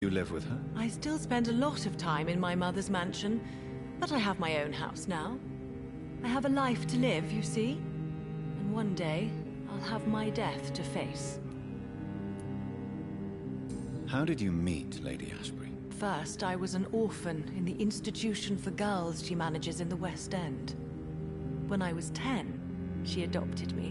You live with her? I still spend a lot of time in my mother's mansion, but I have my own house now. I have a life to live, you see. And one day, I'll have my death to face. How did you meet Lady Ashbury? First, I was an orphan in the institution for girls she manages in the West End. When I was 10, she adopted me,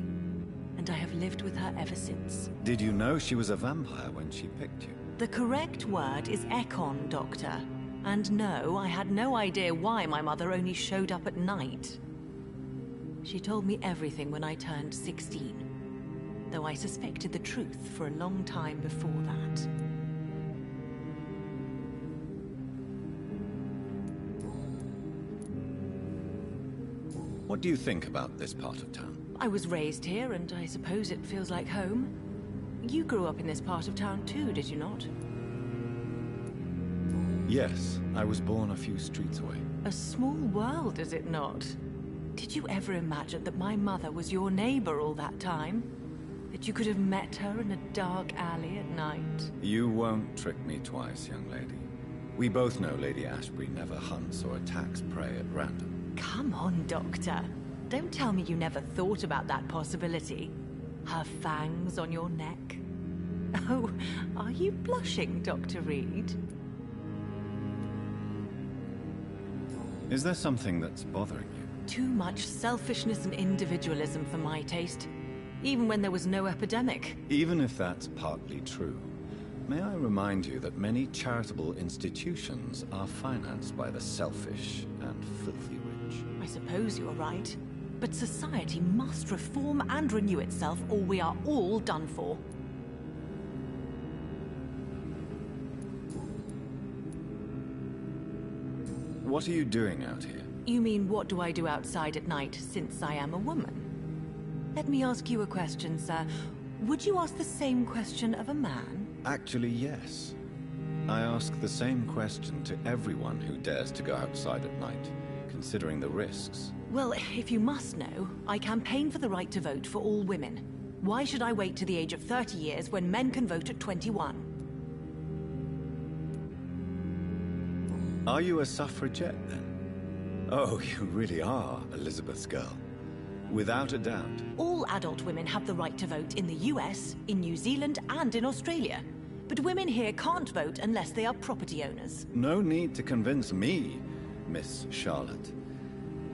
and I have lived with her ever since. Did you know she was a vampire when she picked you? The correct word is Ekon, Doctor. And no, I had no idea why my mother only showed up at night. She told me everything when I turned 16, though I suspected the truth for a long time before that. What do you think about this part of town? I was raised here, and I suppose it feels like home. You grew up in this part of town too, did you not? Yes, I was born a few streets away. A small world, is it not? Did you ever imagine that my mother was your neighbor all that time? That you could have met her in a dark alley at night? You won't trick me twice, young lady. We both know Lady Ashbury never hunts or attacks prey at random. Come on, Doctor. Don't tell me you never thought about that possibility. Her fangs on your neck. Oh, are you blushing, Dr. Reed? Is there something that's bothering you? Too much selfishness and individualism for my taste. Even when there was no epidemic. Even if that's partly true, may I remind you that many charitable institutions are financed by the selfish and filthy rich. I suppose you're right. But society must reform and renew itself, or we are all done for. What are you doing out here? You mean, what do I do outside at night, since I am a woman? Let me ask you a question, sir. Would you ask the same question of a man? Actually, yes. I ask the same question to everyone who dares to go outside at night, considering the risks. Well, if you must know, I campaign for the right to vote for all women. Why should I wait to the age of 30 years when men can vote at 21? Are you a suffragette, then? Oh, you really are Elizabeth's girl. Without a doubt. All adult women have the right to vote in the US, in New Zealand, and in Australia. But women here can't vote unless they are property owners. No need to convince me, Miss Charlotte.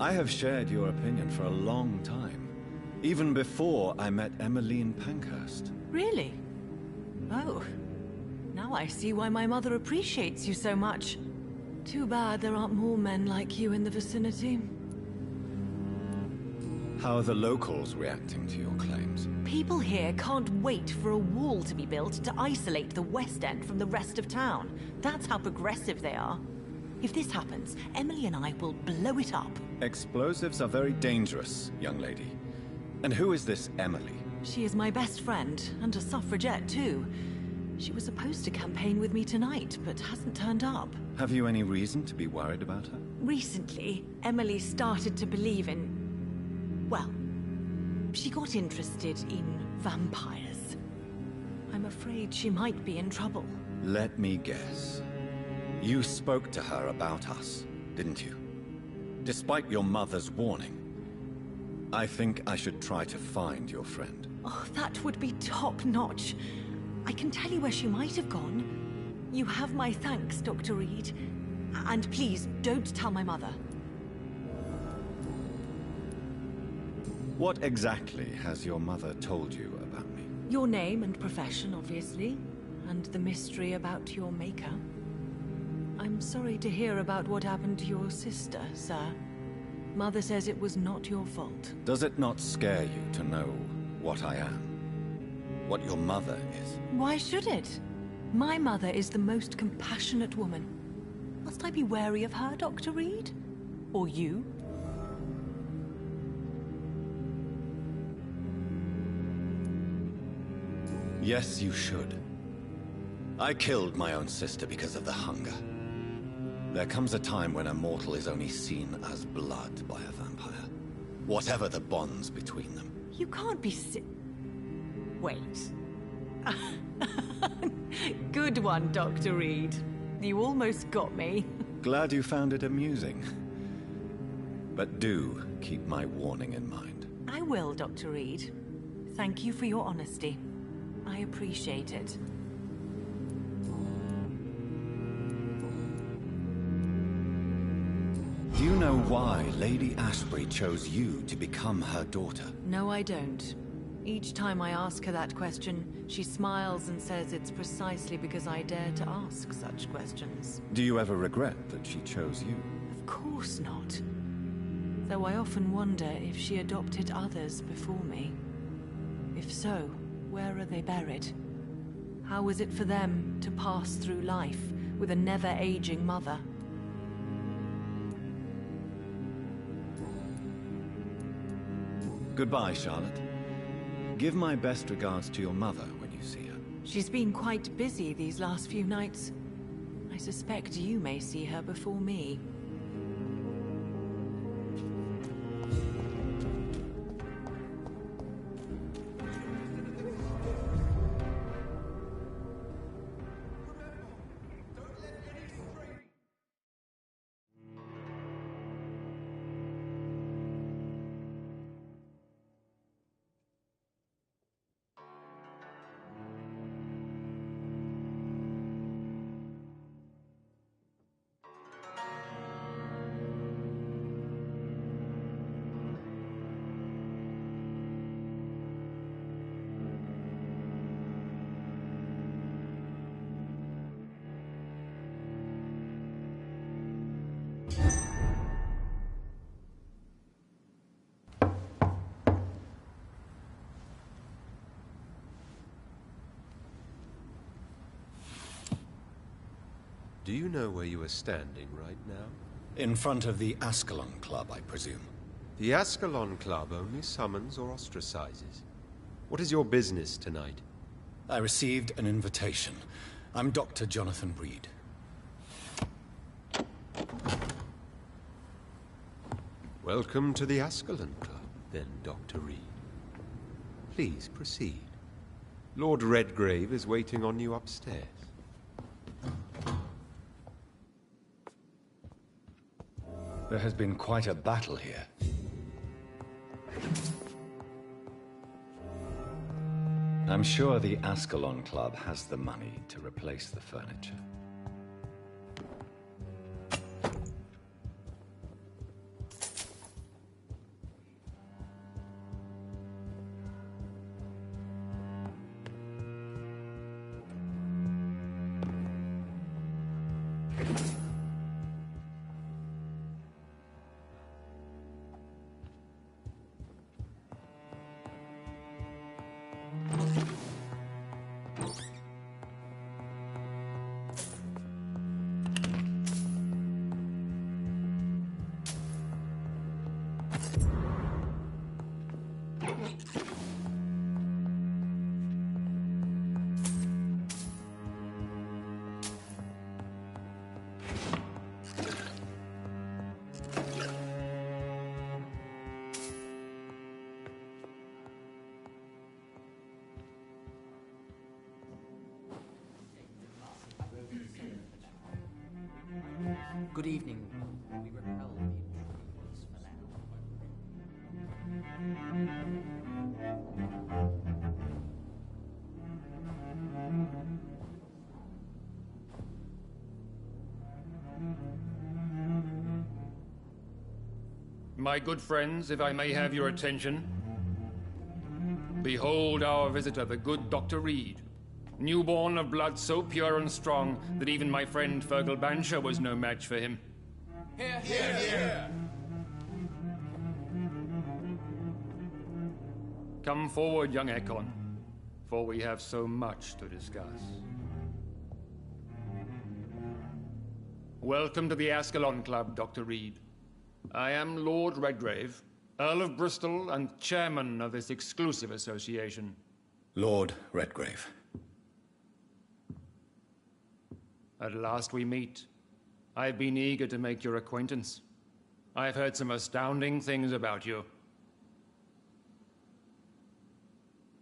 I have shared your opinion for a long time. Even before I met Emmeline Pankhurst. Really? Oh. Now I see why my mother appreciates you so much. Too bad there aren't more men like you in the vicinity. How are the locals reacting to your claims? People here can't wait for a wall to be built to isolate the West End from the rest of town. That's how progressive they are. If this happens, Emily and I will blow it up. Explosives are very dangerous, young lady. And who is this Emily? She is my best friend, and a suffragette too. She was supposed to campaign with me tonight, but hasn't turned up. Have you any reason to be worried about her? Recently, Emily started to believe in... well, she got interested in vampires. I'm afraid she might be in trouble. Let me guess. You spoke to her about us, didn't you? Despite your mother's warning. I think I should try to find your friend. Oh, that would be top-notch. I can tell you where she might have gone. You have my thanks, Dr. Reed. And please, don't tell my mother. What exactly has your mother told you about me? Your name and profession, obviously. And the mystery about your maker. I'm sorry to hear about what happened to your sister, sir. Mother says it was not your fault. Does it not scare you to know what I am? What your mother is? Why should it? My mother is the most compassionate woman. Must I be wary of her, Dr. Reed? Or you? Yes, you should. I killed my own sister because of the hunger. There comes a time when a mortal is only seen as blood by a vampire. Whatever the bonds between them. You can't be Wait. Good one, Dr. Reed. You almost got me. Glad you found it amusing. But do keep my warning in mind. I will, Dr. Reed. Thank you for your honesty. I appreciate it. Do you know why Lady Ashbury chose you to become her daughter? No, I don't. Each time I ask her that question, she smiles and says it's precisely because I dare to ask such questions. Do you ever regret that she chose you? Of course not. Though I often wonder if she adopted others before me. If so, where are they buried? How was it for them to pass through life with a never-aging mother? Goodbye, Charlotte. Give my best regards to your mother when you see her. She's been quite busy these last few nights. I suspect you may see her before me. Do you know where you are standing right now? In front of the Ascalon Club, I presume. The Ascalon Club only summons or ostracizes. What is your business tonight? I received an invitation. I'm Dr. Jonathan Reed. Welcome to the Ascalon Club, then, Dr. Reed. Please proceed. Lord Redgrave is waiting on you upstairs. There has been quite a battle here. I'm sure the Ascalon Club has the money to replace the furniture. Good evening. We repel the intruders for now. My good friends, if I may have your attention. Behold our visitor, the good Dr. Reed. Newborn of blood so pure and strong that even my friend Fergal Bansher was no match for him. Here, here, here! Come forward, young Ekon, for we have so much to discuss. Welcome to the Ascalon Club, Dr. Reed. I am Lord Redgrave, Earl of Bristol and chairman of this exclusive association. Lord Redgrave. At last we meet. I've been eager to make your acquaintance. I've heard some astounding things about you.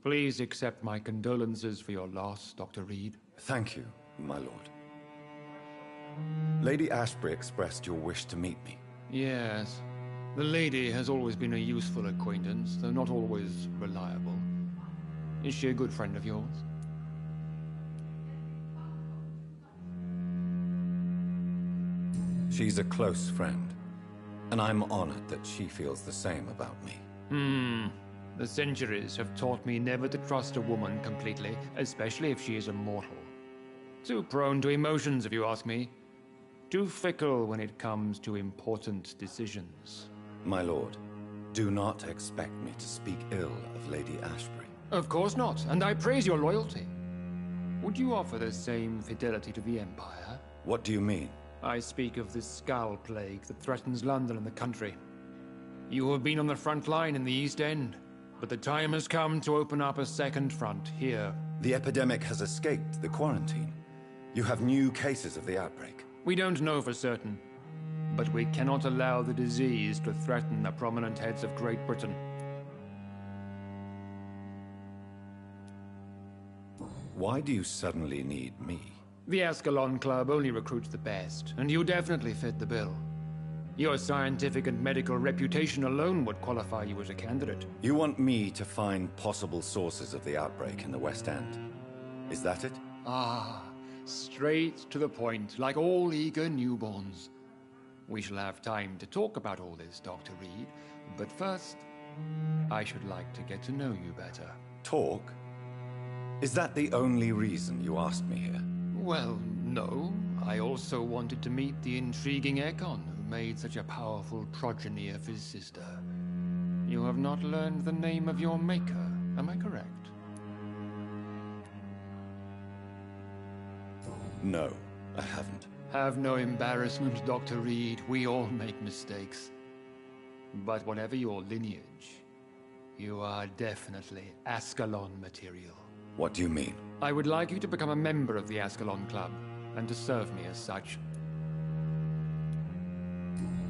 Please accept my condolences for your loss, Dr. Reed. Thank you, my lord. Lady Ashbury expressed your wish to meet me. Yes. The lady has always been a useful acquaintance, though not always reliable. Is she a good friend of yours? She's a close friend, and I'm honored that she feels the same about me. The centuries have taught me never to trust a woman completely, especially if she is a mortal. Too prone to emotions, if you ask me. Too fickle when it comes to important decisions. My lord, do not expect me to speak ill of Lady Ashbury. Of course not, and I praise your loyalty. Would you offer the same fidelity to the Empire? What do you mean? I speak of this skull plague that threatens London and the country. You have been on the front line in the East End, but the time has come to open up a second front here. The epidemic has escaped the quarantine. You have new cases of the outbreak. We don't know for certain, but we cannot allow the disease to threaten the prominent heads of Great Britain. Why do you suddenly need me? The Ascalon Club only recruits the best, and you definitely fit the bill. Your scientific and medical reputation alone would qualify you as a candidate. You want me to find possible sources of the outbreak in the West End. Is that it? Ah, straight to the point, like all eager newborns. We shall have time to talk about all this, Dr. Reed, but first, I should like to get to know you better. Talk? Is that the only reason you asked me here? Well, no. I also wanted to meet the intriguing Ekon, who made such a powerful progeny of his sister. You have not learned the name of your maker, am I correct? No, I haven't. Have no embarrassment, Dr. Reed. We all make mistakes. But whatever your lineage, you are definitely Ascalon material. What do you mean? I would like you to become a member of the Ascalon Club, and to serve me as such.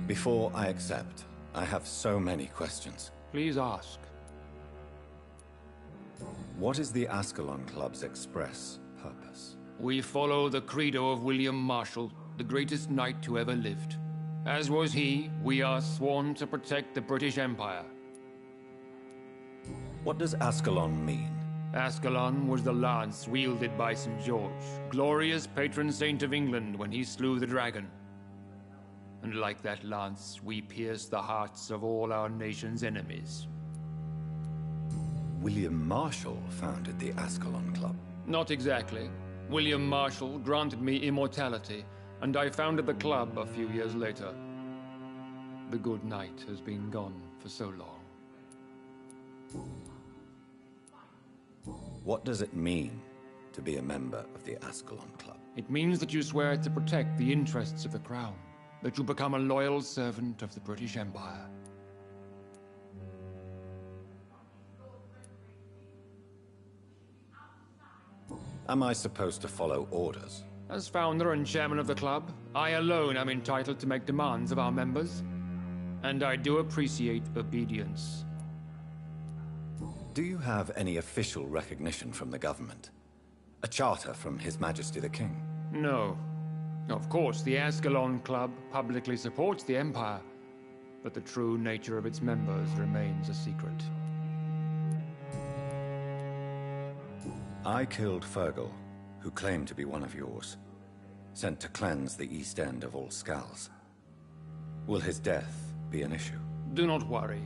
Before I accept, I have so many questions. Please ask. What is the Ascalon Club's express purpose? We follow the credo of William Marshall, the greatest knight who ever lived. As was he, we are sworn to protect the British Empire. What does Ascalon mean? Ascalon was the lance wielded by St. George, glorious patron saint of England when he slew the dragon. And like that lance, we pierce the hearts of all our nation's enemies. William Marshall founded the Ascalon Club. Not exactly. William Marshall granted me immortality, and I founded the club a few years later. The good knight has been gone for so long. What does it mean to be a member of the Ascalon Club? It means that you swear to protect the interests of the crown, that you become a loyal servant of the British Empire. Am I supposed to follow orders? As founder and chairman of the club, I alone am entitled to make demands of our members, and I do appreciate obedience. Do you have any official recognition from the government? A charter from His Majesty the King? No. Of course, the Ascalon Club publicly supports the Empire, but the true nature of its members remains a secret. I killed Fergal, who claimed to be one of yours, sent to cleanse the East End of all skulls. Will his death be an issue? Do not worry.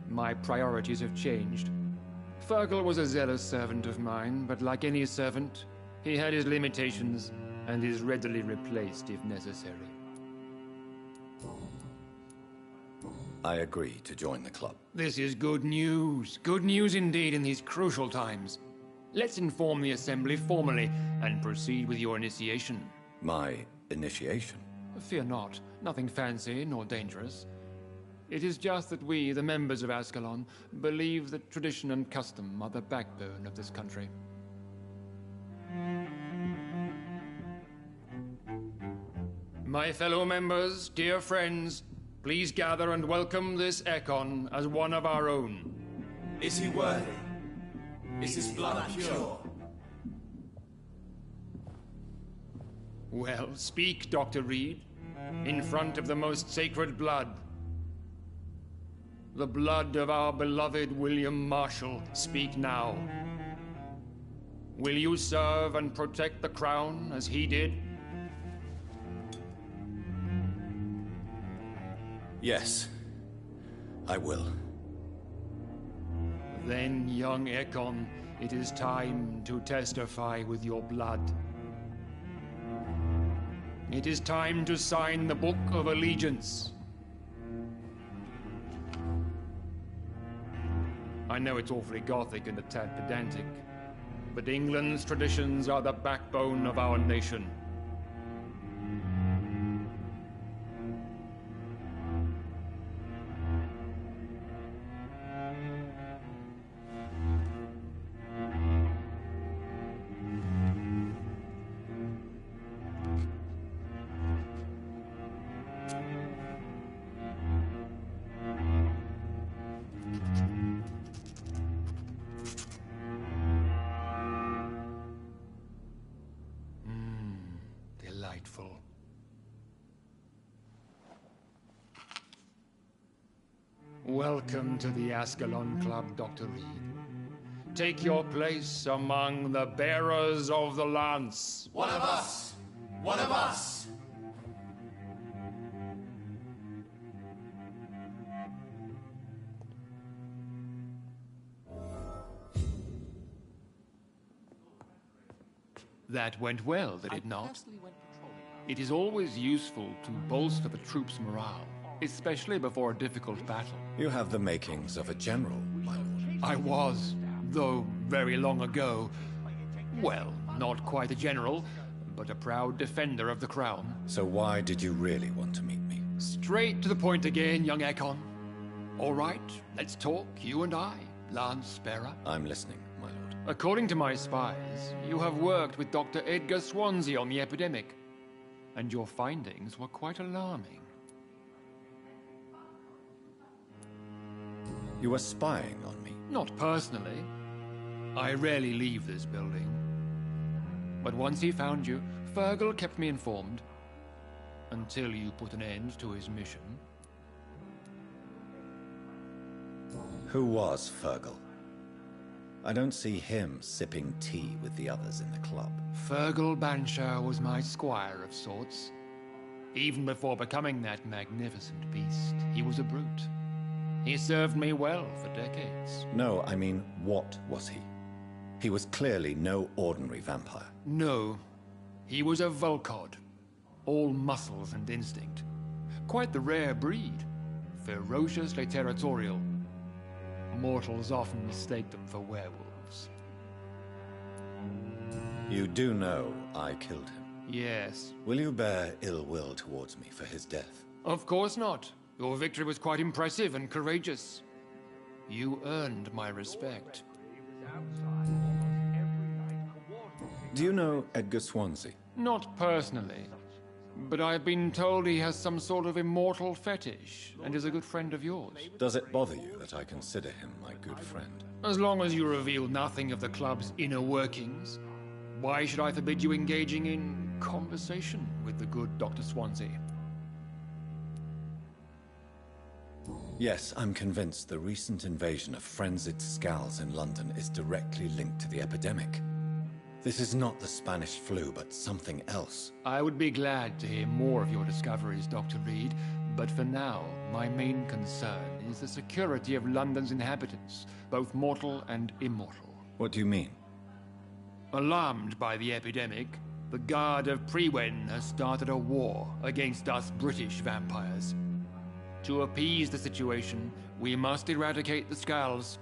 My priorities have changed. Fergal was a zealous servant of mine, but like any servant, he had his limitations and is readily replaced if necessary. I agree to join the club. This is good news. Good news indeed in these crucial times. Let's inform the Assembly formally and proceed with your initiation. My initiation? Fear not. Nothing fancy nor dangerous. It is just that we, the members of Ascalon, believe that tradition and custom are the backbone of this country. My fellow members, dear friends, please gather and welcome this Ekon as one of our own. Is he worthy? Is his blood pure? Well, speak, Dr. Reed, in front of the most sacred blood. The blood of our beloved William Marshall. Speak now. Will you serve and protect the crown as he did? Yes, I will. Then, young Ekon, it is time to testify with your blood. It is time to sign the Book of Allegiance. I know it's awfully gothic and a tad pedantic, but England's traditions are the backbone of our nation. Delightful. Welcome to the Ascalon Club, Dr. Reed. Take your place among the bearers of the lance. One of us! One of us! That went well, did it not? It is always useful to bolster the troops' morale, especially before a difficult battle. You have the makings of a general, my lord. I was, though very long ago. Well, not quite a general, but a proud defender of the crown. So why did you really want to meet me? Straight to the point again, young Ekon. All right, let's talk, you and I, Lance Bearer. I'm listening, my lord. According to my spies, you have worked with Dr. Edgar Swansea on the epidemic, and your findings were quite alarming. You were spying on me? Not personally. I rarely leave this building. But once he found you, Fergal kept me informed. Until you put an end to his mission. Who was Fergal? I don't see him sipping tea with the others in the club. Fergal Banshire was my squire of sorts. Even before becoming that magnificent beast, he was a brute. He served me well for decades. No, I mean, what was he? He was clearly no ordinary vampire. No, he was a Volcod. All muscles and instinct. Quite the rare breed. Ferociously territorial. Mortals often mistake them for werewolves. You do know I killed him. Yes. Will you bear ill will towards me for his death? Of course not. Your victory was quite impressive and courageous. You earned my respect. Do you know Edgar Swansea? Not personally, but I've been told he has some sort of immortal fetish and is a good friend of yours. Does it bother you that I consider him my good friend? As long as you reveal nothing of the club's inner workings, why should I forbid you engaging in conversation with the good Dr. Swansea? Yes, I'm convinced the recent invasion of frenzied Scals in London is directly linked to the epidemic. This is not the Spanish flu, but something else. I would be glad to hear more of your discoveries, Dr. Reed, but for now, my main concern is the security of London's inhabitants, both mortal and immortal. What do you mean? Alarmed by the epidemic, the Guard of Prewen has started a war against us British vampires. To appease the situation, we must eradicate the Scals.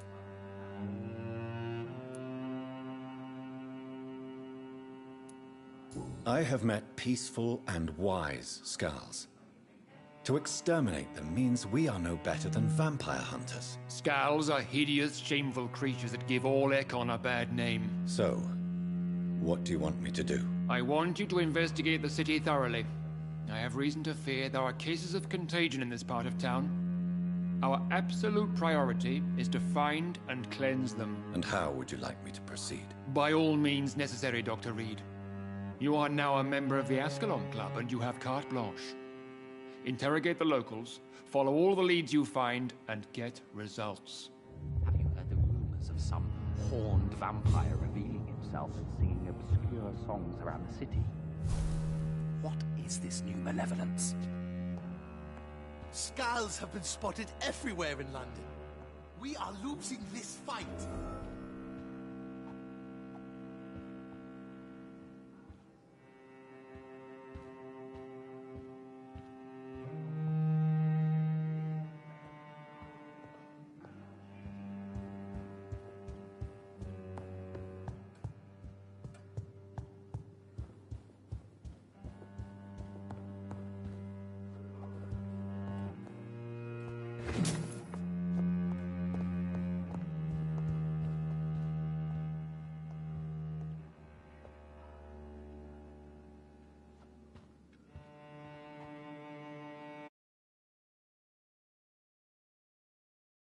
I have met peaceful and wise Scals. To exterminate them means we are no better than vampire hunters. Scals are hideous, shameful creatures that give all Ekon a bad name. So, what do you want me to do? I want you to investigate the city thoroughly. I have reason to fear there are cases of contagion in this part of town. Our absolute priority is to find and cleanse them. And how would you like me to proceed? By all means necessary, Dr. Reed. You are now a member of the Ascalon Club, and you have carte blanche. Interrogate the locals, follow all the leads you find, and get results. Have you heard the rumors of some horned vampire revealing himself and singing obscure songs around the city? What is this new malevolence? Skulls have been spotted everywhere in London. We are losing this fight.